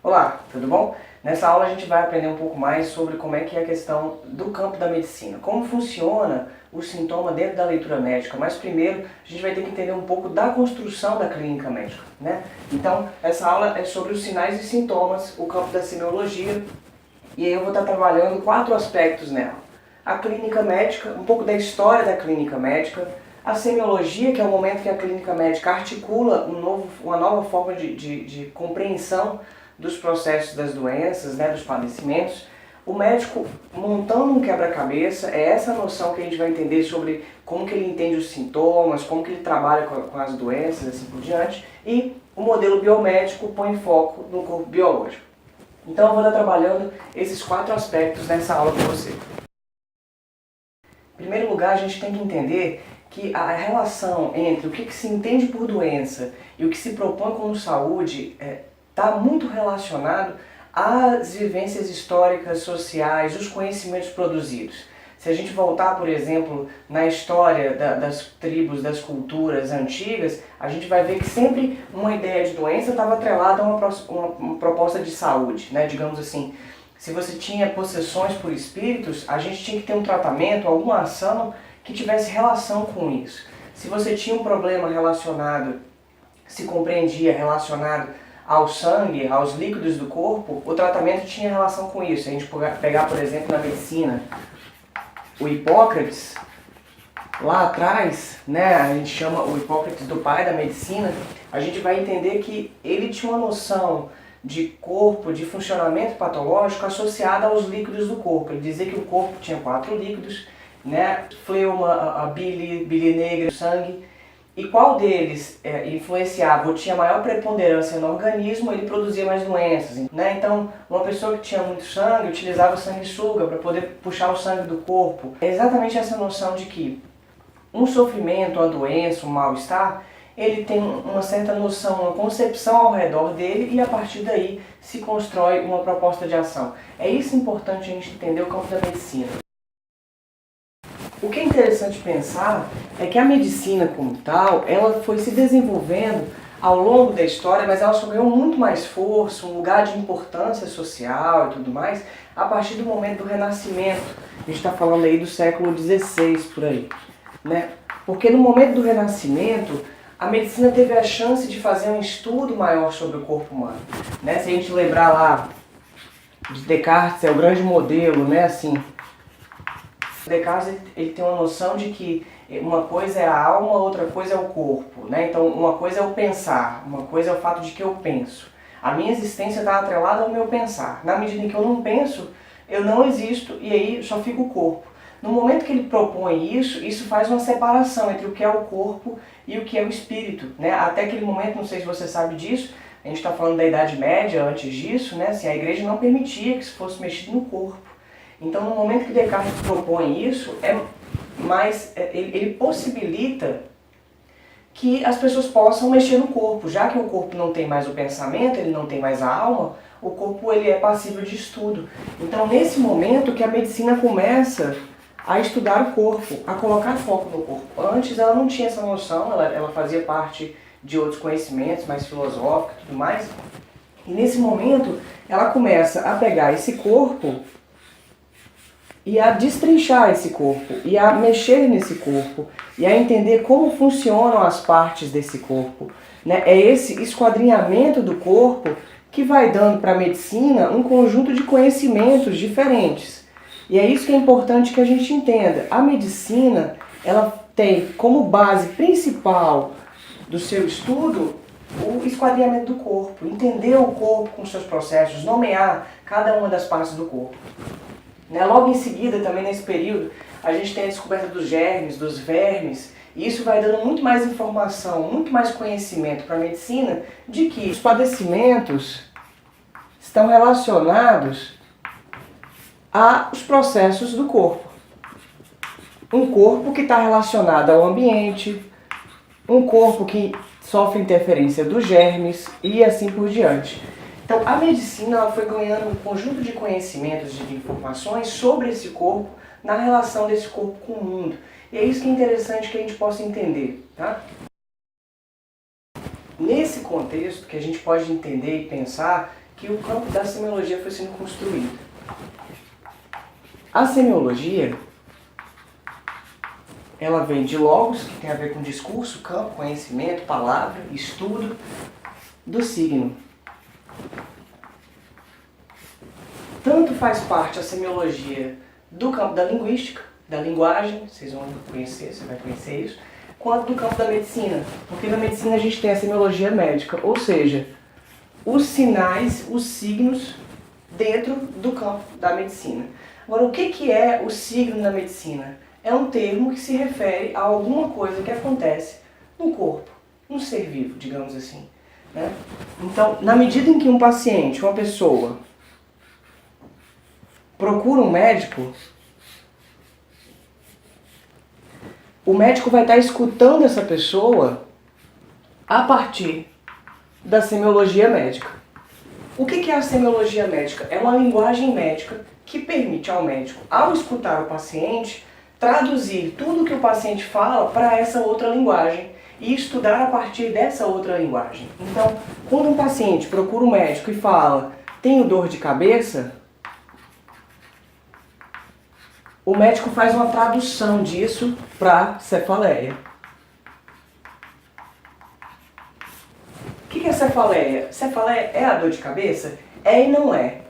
Olá, tudo bom? Nessa aula a gente vai aprender um pouco mais sobre como é que é a questão do campo da medicina, como funciona o sintoma dentro da leitura médica, mas primeiro a gente vai ter que entender um pouco da construção da clínica médica, né? Então, essa aula é sobre os sinais e sintomas, o campo da semiologia, e aí eu vou estar trabalhando 4 aspectos nela. A clínica médica, um pouco da história da clínica médica, a semiologia, que é o momento que a clínica médica articula uma nova forma de compreensão dos processos das doenças, né, dos padecimentos. O médico montando um quebra-cabeça, é essa noção que a gente vai entender sobre como que ele entende os sintomas, como que ele trabalha com as doenças, assim por diante. E o modelo biomédico põe foco no corpo biológico. Então eu vou estar trabalhando esses 4 aspectos nessa aula com você. Em primeiro lugar, a gente tem que entender que a relação entre o que se entende por doença e o que se propõe como saúde está muito relacionado às vivências históricas, sociais, os conhecimentos produzidos. Se a gente voltar, por exemplo, na história das tribos, das culturas antigas, a gente vai ver que sempre uma ideia de doença estava atrelada a uma proposta de saúde, né? Digamos assim, se você tinha possessões por espíritos, a gente tinha que ter um tratamento, alguma ação que tivesse relação com isso. Se você tinha um problema relacionado, se compreendia relacionado ao sangue, aos líquidos do corpo, o tratamento tinha relação com isso. A gente pegar, por exemplo, na medicina, o Hipócrates, lá atrás, né, a gente chama o Hipócrates do pai da medicina, a gente vai entender que ele tinha uma noção de corpo, de funcionamento patológico associada aos líquidos do corpo. Ele dizia que o corpo tinha 4 líquidos, né, fleuma, a bile negra, o sangue, e qual deles influenciava ou tinha maior preponderância no organismo, ele produzia mais doenças, né? Então, uma pessoa que tinha muito sangue utilizava sanguessuga para poder puxar o sangue do corpo. É exatamente essa noção de que um sofrimento, uma doença, um mal-estar, ele tem uma certa noção, uma concepção ao redor dele e a partir daí se constrói uma proposta de ação. É isso importante a gente entender o campo da medicina. O que é interessante pensar é que a medicina como tal, ela foi se desenvolvendo ao longo da história, mas ela só ganhou muito mais força, um lugar de importância social e tudo mais, a partir do momento do Renascimento. A gente está falando aí do século XVI, por aí, né? Porque no momento do Renascimento, a medicina teve a chance de fazer um estudo maior sobre o corpo humano, né? Se a gente lembrar lá de Descartes, é o grande modelo, né? Assim, Descartes ele tem uma noção de que uma coisa é a alma, outra coisa é o corpo, né? Então uma coisa é o pensar, uma coisa é o fato de que eu penso. A minha existência está atrelada ao meu pensar. Na medida em que eu não penso, eu não existo e aí só fica o corpo. No momento que ele propõe isso, isso faz uma separação entre o que é o corpo e o que é o espírito, né? Até aquele momento, não sei se você sabe disso, a gente está falando da Idade Média, antes disso, né? Assim, a igreja não permitia que isso fosse mexido no corpo. Então, no momento que Descartes propõe isso, ele possibilita que as pessoas possam mexer no corpo. Já que o corpo não tem mais o pensamento, ele não tem mais a alma, o corpo ele é passível de estudo. Então, nesse momento que a medicina começa a estudar o corpo, a colocar foco no corpo. Antes ela não tinha essa noção, ela fazia parte de outros conhecimentos mais filosóficos e tudo mais. E nesse momento ela começa a pegar esse corpo e a destrinchar esse corpo, e a mexer nesse corpo, e a entender como funcionam as partes desse corpo, né? É esse esquadrinhamento do corpo que vai dando para a medicina um conjunto de conhecimentos diferentes. E é isso que é importante que a gente entenda. A medicina, ela tem como base principal do seu estudo o esquadrinhamento do corpo, entender o corpo com seus processos, nomear cada uma das partes do corpo. Logo em seguida, também nesse período, a gente tem a descoberta dos germes, dos vermes, e isso vai dando muito mais informação, muito mais conhecimento para a medicina de que os padecimentos estão relacionados aos processos do corpo. Um corpo que está relacionado ao ambiente, um corpo que sofre interferência dos germes e assim por diante. Então, a medicina ela foi ganhando um conjunto de conhecimentos e de informações sobre esse corpo, na relação desse corpo com o mundo. E é isso que é interessante que a gente possa entender, tá? Nesse contexto que a gente pode entender e pensar que o campo da semiologia foi sendo construído. A semiologia, ela vem de logos, que tem a ver com discurso, campo, conhecimento, palavra, estudo, do signo. Tanto faz parte a semiologia do campo da linguística, da linguagem, vocês vão conhecer, você vai conhecer isso, quanto do campo da medicina. Porque na medicina a gente tem a semiologia médica, ou seja, os sinais, os signos dentro do campo da medicina. Agora, o que é o signo na medicina? É um termo que se refere a alguma coisa que acontece no corpo, no ser vivo, digamos assim, né? Então, na medida em que um paciente, uma pessoa, procura um médico, o médico vai estar escutando essa pessoa a partir da semiologia médica. O que é a semiologia médica? É uma linguagem médica que permite ao médico, ao escutar o paciente, traduzir tudo que o paciente fala para essa outra linguagem e estudar a partir dessa outra linguagem. Então, quando um paciente procura um médico e fala, tenho dor de cabeça, o médico faz uma tradução disso para cefaleia. O que é cefaleia? Cefaleia é a dor de cabeça? É e não é.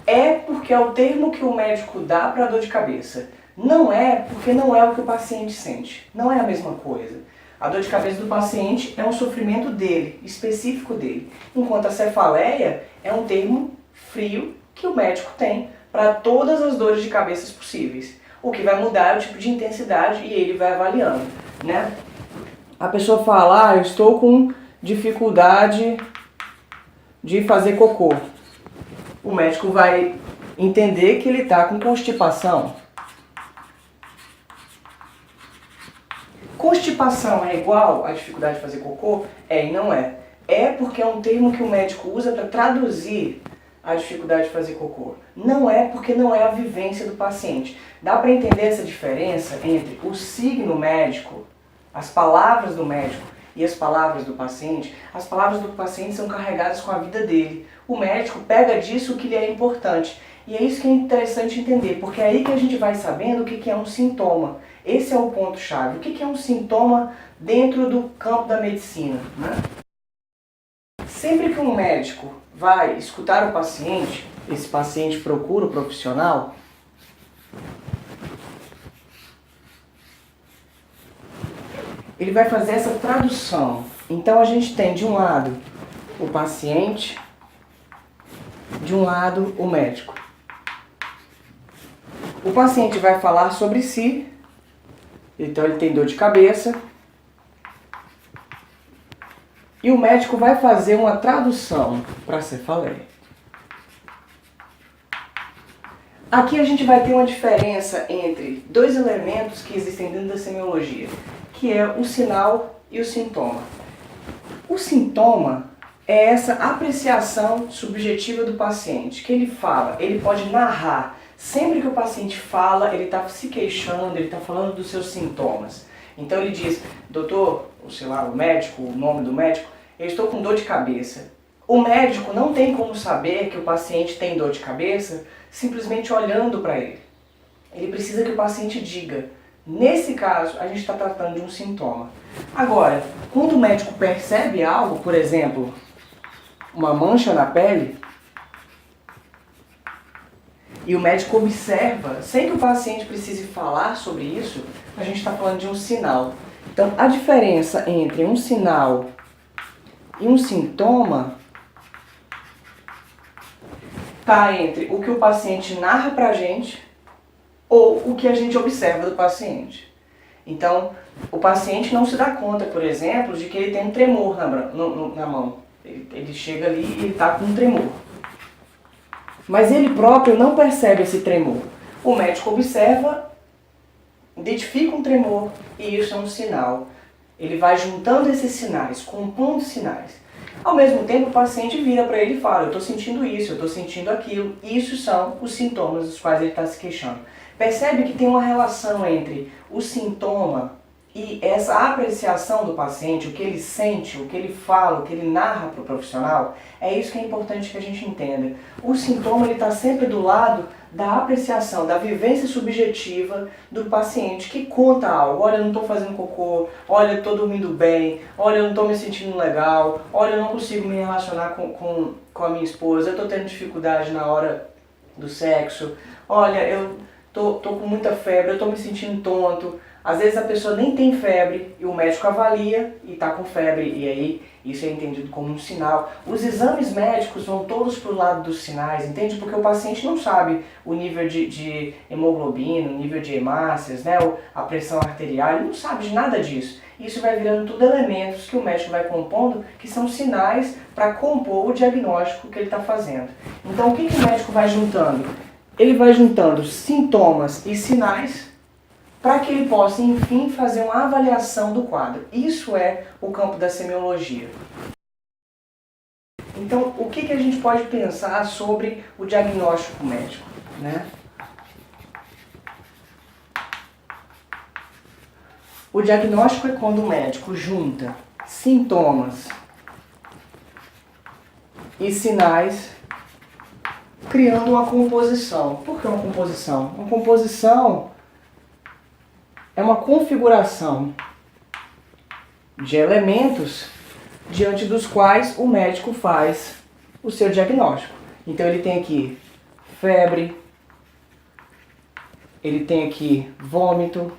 É porque é o termo que o médico dá para a dor de cabeça. Não é porque não é o que o paciente sente. Não é a mesma coisa. A dor de cabeça do paciente é um sofrimento dele, específico dele. Enquanto a cefaleia é um termo frio que o médico tem para todas as dores de cabeça possíveis. O que vai mudar é o tipo de intensidade e ele vai avaliando, né? A pessoa fala, eu estou com dificuldade de fazer cocô. O médico vai entender que ele está com constipação. Constipação é igual à dificuldade de fazer cocô? É e não é. É porque é um termo que o médico usa para traduzir a dificuldade de fazer cocô. Não é porque não é a vivência do paciente. Dá para entender essa diferença entre o signo médico, as palavras do médico e as palavras do paciente? As palavras do paciente são carregadas com a vida dele. O médico pega disso o que lhe é importante. E é isso que é interessante entender, porque é aí que a gente vai sabendo o que é um sintoma. Esse é o ponto-chave. O que é um sintoma dentro do campo da medicina, né? Sempre que um médico vai escutar o paciente, esse paciente procura o profissional, ele vai fazer essa tradução. Então a gente tem de um lado o paciente, de um lado o médico. O paciente vai falar sobre si, então ele tem dor de cabeça, e o médico vai fazer uma tradução para a cefaleia. Aqui a gente vai ter uma diferença entre dois elementos que existem dentro da semiologia, que é o sinal e o sintoma. O sintoma é essa apreciação subjetiva do paciente, que ele fala, ele pode narrar. Sempre que o paciente fala, ele está se queixando, ele está falando dos seus sintomas. Então ele diz, doutor, ou sei lá, o médico, o nome do médico, eu estou com dor de cabeça. O médico não tem como saber que o paciente tem dor de cabeça simplesmente olhando para ele. Ele precisa que o paciente diga. Nesse caso, a gente está tratando de um sintoma. Agora, quando o médico percebe algo, por exemplo, uma mancha na pele, e o médico observa, sem que o paciente precise falar sobre isso, a gente está falando de um sinal. Então, a diferença entre um sinal e um sintoma está entre o que o paciente narra pra gente ou o que a gente observa do paciente. Então, o paciente não se dá conta, por exemplo, de que ele tem um tremor na mão. Ele chega ali e ele está com um tremor. Mas ele próprio não percebe esse tremor. O médico observa, identifica um tremor e isso é um sinal. Ele vai juntando esses sinais, compondo sinais. Ao mesmo tempo, o paciente vira para ele e fala, eu estou sentindo isso, eu estou sentindo aquilo. Isso são os sintomas dos quais ele está se queixando. Percebe que tem uma relação entre o sintoma E essa apreciação do paciente, o que ele sente, o que ele fala, o que ele narra para o profissional, é isso que é importante que a gente entenda. O sintoma está sempre do lado da apreciação, da vivência subjetiva do paciente, que conta algo. Olha, eu não estou fazendo cocô, olha, eu estou dormindo bem, olha, eu não estou me sentindo legal, olha, eu não consigo me relacionar com a minha esposa, eu estou tendo dificuldade na hora do sexo, olha, eu tô com muita febre, eu estou me sentindo tonto. Às vezes a pessoa nem tem febre e o médico avalia e está com febre, e aí isso é entendido como um sinal. Os exames médicos vão todos para o lado dos sinais, entende? Porque o paciente não sabe o nível de hemoglobina, o nível de hemácias, né? A pressão arterial, ele não sabe de nada disso. Isso vai virando tudo elementos que o médico vai compondo, que são sinais para compor o diagnóstico que ele está fazendo. Então o que o médico vai juntando? Ele vai juntando sintomas e sinais para que ele possa, enfim, fazer uma avaliação do quadro. Isso é o campo da semiologia. Então, o que a gente pode pensar sobre o diagnóstico médico, né? O diagnóstico é quando o médico junta sintomas e sinais, criando uma composição. Por que uma composição? Uma composição é uma configuração de elementos diante dos quais o médico faz o seu diagnóstico. Então ele tem aqui febre, ele tem aqui vômito,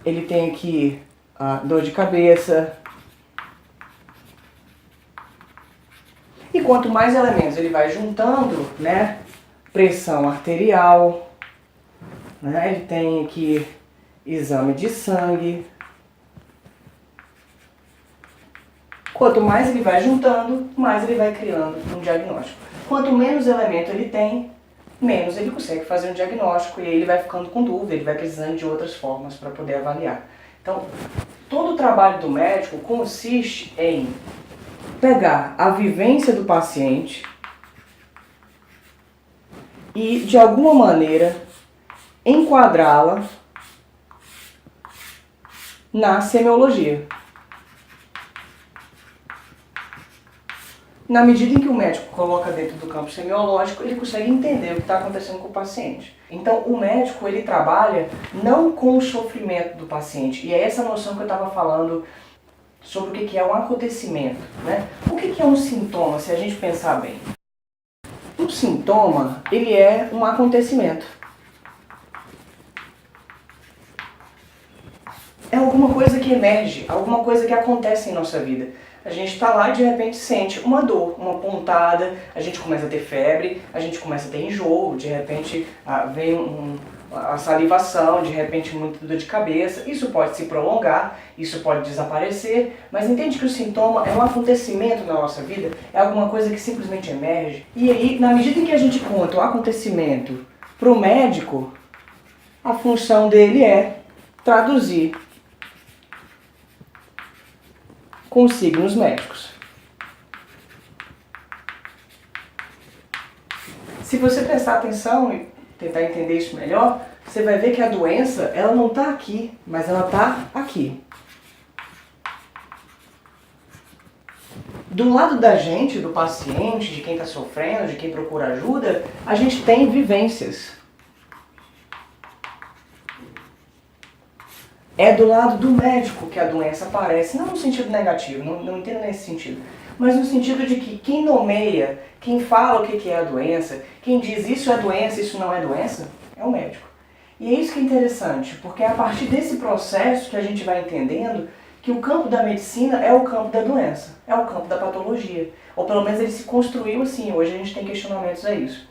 ele tem aqui dor de cabeça. E quanto mais elementos ele vai juntando, né, pressão arterial, né, ele tem aqui exame de sangue. Quanto mais ele vai juntando, mais ele vai criando um diagnóstico. Quanto menos elemento ele tem, menos ele consegue fazer um diagnóstico, e aí ele vai ficando com dúvida, ele vai precisando de outras formas para poder avaliar. Então, todo o trabalho do médico consiste em pegar a vivência do paciente e, de alguma maneira, enquadrá-la na semiologia. Na medida em que o médico coloca dentro do campo semiológico, ele consegue entender o que está acontecendo com o paciente. Então, o médico, ele trabalha não com o sofrimento do paciente. E é essa noção que eu estava falando sobre o que é um acontecimento, né? O que é um sintoma, se a gente pensar bem? Um sintoma, ele é um acontecimento. É alguma coisa que emerge, alguma coisa que acontece em nossa vida. A gente está lá e de repente sente uma dor, uma pontada, a gente começa a ter febre, a gente começa a ter enjoo, de repente vem a salivação, de repente muita dor de cabeça. Isso pode se prolongar, isso pode desaparecer, mas entende que o sintoma é um acontecimento na nossa vida, é alguma coisa que simplesmente emerge. E aí, na medida em que a gente conta o acontecimento para o médico, a função dele é traduzir com signos médicos. Se você prestar atenção e tentar entender isso melhor, você vai ver que a doença, ela não está aqui, mas ela está aqui. Do lado da gente, do paciente, de quem está sofrendo, de quem procura ajuda, a gente tem vivências. É do lado do médico que a doença aparece, não no sentido negativo, não entendo nesse sentido, mas no sentido de que quem nomeia, quem fala o que é a doença, quem diz isso é doença, isso não é doença, é o médico. E é isso que é interessante, porque é a partir desse processo que a gente vai entendendo que o campo da medicina é o campo da doença, é o campo da patologia. Ou pelo menos ele se construiu assim, hoje a gente tem questionamentos a isso.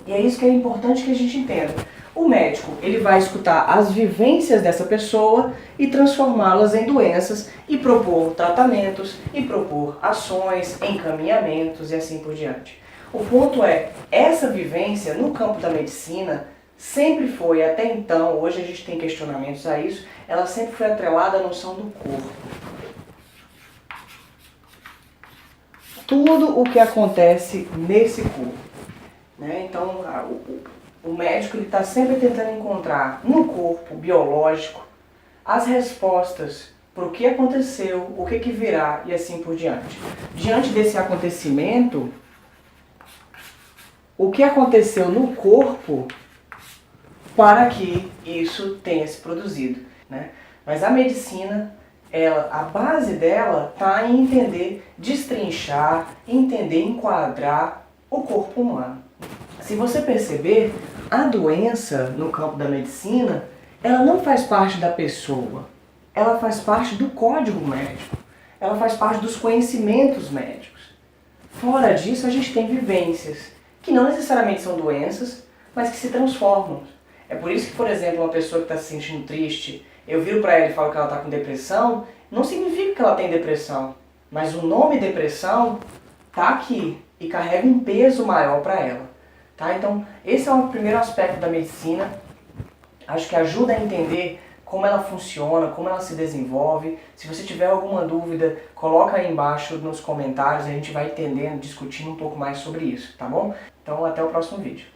E é isso que é importante que a gente entenda. O médico, ele vai escutar as vivências dessa pessoa e transformá-las em doenças e propor tratamentos e propor ações, encaminhamentos e assim por diante. O ponto é, essa vivência no campo da medicina sempre foi, até então, hoje a gente tem questionamentos a isso, ela sempre foi atrelada à noção do corpo. Tudo o que acontece nesse corpo. Né? Então, o médico está sempre tentando encontrar no corpo biológico as respostas para o que aconteceu, o que virá e assim por diante. Diante desse acontecimento, o que aconteceu no corpo para que isso tenha se produzido, né? Mas a medicina, a base dela está em entender, destrinchar, entender, enquadrar o corpo humano. Se você perceber, a doença no campo da medicina, ela não faz parte da pessoa, ela faz parte do código médico, ela faz parte dos conhecimentos médicos. Fora disso, a gente tem vivências, que não necessariamente são doenças, mas que se transformam. É por isso que, por exemplo, uma pessoa que está se sentindo triste, eu viro para ela e falo que ela está com depressão, não significa que ela tem depressão, mas o nome depressão está aqui e carrega um peso maior para ela. Tá? Então, esse é o primeiro aspecto da medicina. Acho que ajuda a entender como ela funciona, como ela se desenvolve. Se você tiver alguma dúvida, coloca aí embaixo nos comentários, a gente vai entendendo, discutindo um pouco mais sobre isso, tá bom? Então, até o próximo vídeo.